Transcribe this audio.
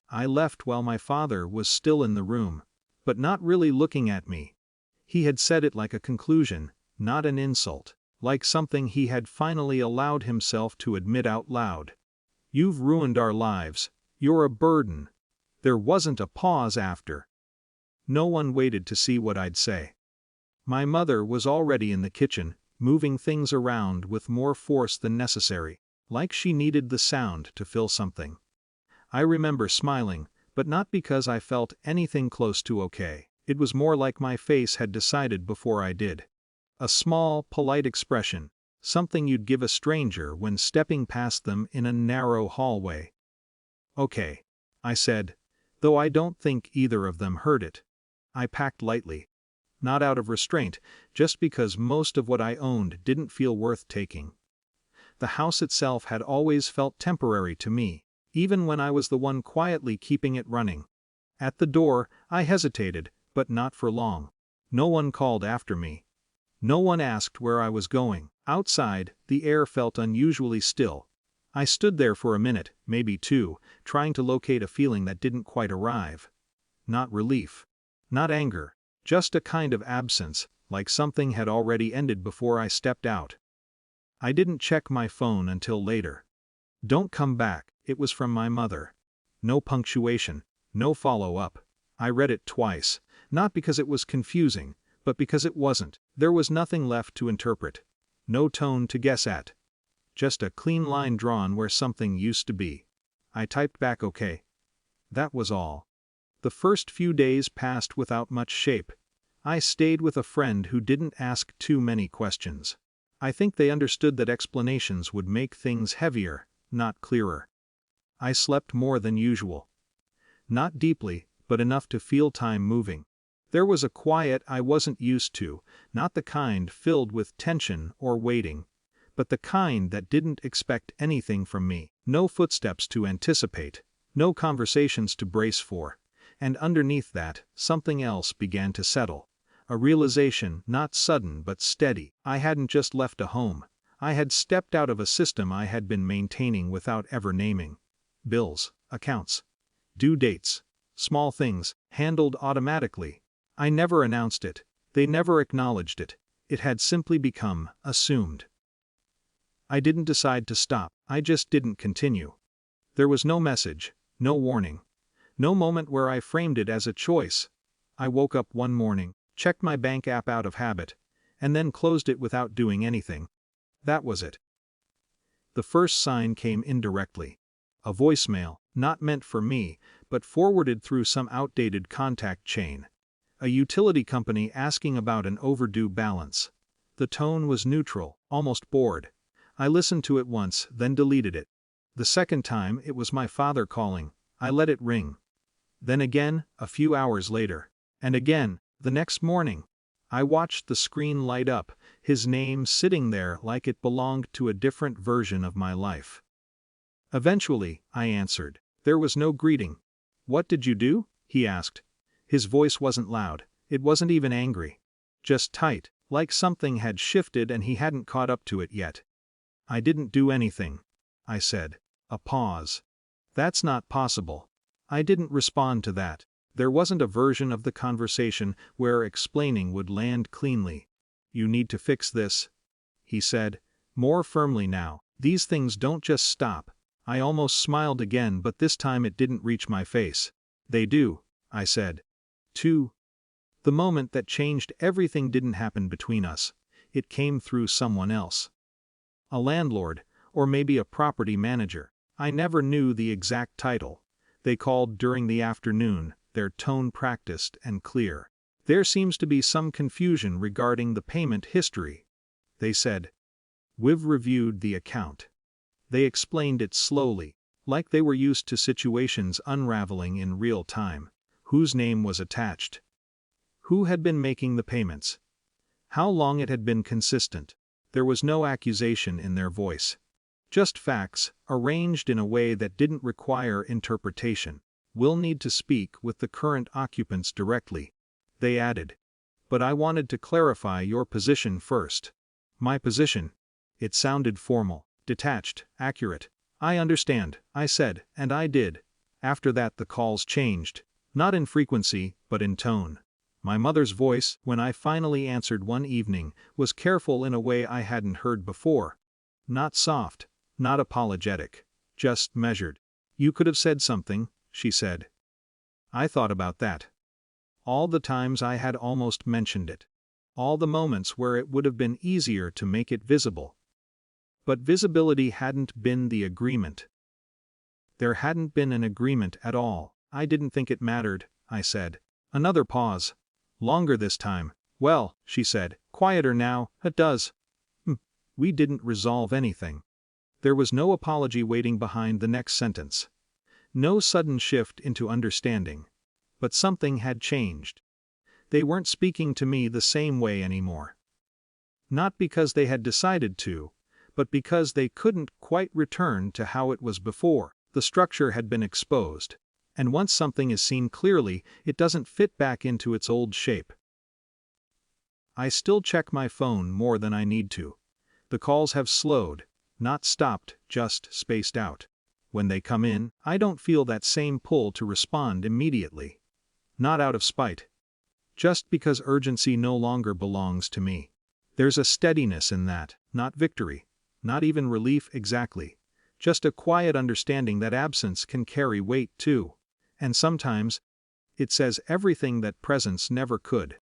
I left while my father was still in the room, but not really looking at me. He had said it like a conclusion, not an insult, like something he had finally allowed himself to admit out loud. "You've ruined our lives. You're a burden." There wasn't a pause after. No one waited to see what I'd say. My mother was already in the kitchen, moving things around with more force than necessary, like she needed the sound to fill something. I remember smiling, but not because I felt anything close to okay. It was more like my face had decided before I did. A small, polite expression, something you'd give a stranger when stepping past them in a narrow hallway. "Okay," I said, though I don't think either of them heard it. I packed lightly. Not out of restraint, just because most of what I owned didn't feel worth taking. The house itself had always felt temporary to me, even when I was the one quietly keeping it running. At the door, I hesitated, but not for long. No one called after me. No one asked where I was going. Outside, the air felt unusually still. I stood there for a minute, maybe two, trying to locate a feeling that didn't quite arrive. Not relief. Not anger. Just a kind of absence, like something had already ended before I stepped out. I didn't check my phone until later. "Don't come back," it was from my mother. No punctuation, no follow-up. I read it twice, not because it was confusing, but because it wasn't. There was nothing left to interpret. No tone to guess at. Just a clean line drawn where something used to be. I typed back okay. That was all. The first few days passed without much shape. I stayed with a friend who didn't ask too many questions. I think they understood that explanations would make things heavier, not clearer. I slept more than usual. Not deeply, but enough to feel time moving. There was a quiet I wasn't used to, not the kind filled with tension or waiting, but the kind that didn't expect anything from me. No footsteps to anticipate, no conversations to brace for, and underneath that, something else began to settle. A realization not sudden but steady. I hadn't just left a home. I had stepped out of a system I had been maintaining without ever naming. Bills, accounts, due dates, small things, handled automatically. I never announced it. They never acknowledged it. It had simply become assumed. I didn't decide to stop. I just didn't continue. There was no message, no warning, no moment where I framed it as a choice. I woke up one morning, checked my bank app out of habit, and then closed it without doing anything. That was it. The first sign came indirectly. A voicemail, not meant for me, but forwarded through some outdated contact chain. A utility company asking about an overdue balance. The tone was neutral, almost bored. I listened to it once, then deleted it. The second time it was my father calling. I let it ring. Then again, a few hours later. And again, the next morning. I watched the screen light up, his name sitting there like it belonged to a different version of my life. Eventually, I answered. There was no greeting. "What did you do?" he asked. His voice wasn't loud, it wasn't even angry. Just tight, like something had shifted and he hadn't caught up to it yet. "I didn't do anything," I said. A pause. "That's not possible." I didn't respond to that. There wasn't a version of the conversation where explaining would land cleanly. "You need to fix this," he said, more firmly now. "These things don't just stop." I almost smiled again, but this time it didn't reach my face. "They do," I said. "Too." The moment that changed everything didn't happen between us. It came through someone else. A landlord, or maybe a property manager. I never knew the exact title. They called during the afternoon, their tone practiced and clear. "There seems to be some confusion regarding the payment history," they said. "We've reviewed the account." They explained it slowly, like they were used to situations unraveling in real time. Whose name was attached? Who had been making the payments? How long it had been consistent? There was no accusation in their voice. Just facts, arranged in a way that didn't require interpretation. "We'll need to speak with the current occupants directly," they added. "But I wanted to clarify your position first." My position? It sounded formal, detached, accurate. "I understand," I said, and I did. After that the calls changed, not in frequency, but in tone. My mother's voice, when I finally answered one evening, was careful in a way I hadn't heard before. Not soft, not apologetic, just measured. "You could have said something," she said. I thought about that. All the times I had almost mentioned it. All the moments where it would have been easier to make it visible. But visibility hadn't been the agreement. There hadn't been an agreement at all. "I didn't think it mattered," I said. Another pause. Longer this time. "Well," she said, quieter now, "it does. We didn't resolve anything." There was no apology waiting behind the next sentence. No sudden shift into understanding. But something had changed. They weren't speaking to me the same way anymore. Not because they had decided to, but because they couldn't quite return to how it was before. The structure had been exposed, and once something is seen clearly, it doesn't fit back into its old shape. I still check my phone more than I need to. The calls have slowed, not stopped, just spaced out. When they come in, I don't feel that same pull to respond immediately. Not out of spite. Just because urgency no longer belongs to me. There's a steadiness in that, not victory, not even relief exactly. Just a quiet understanding that absence can carry weight too. And sometimes, it says everything that presence never could.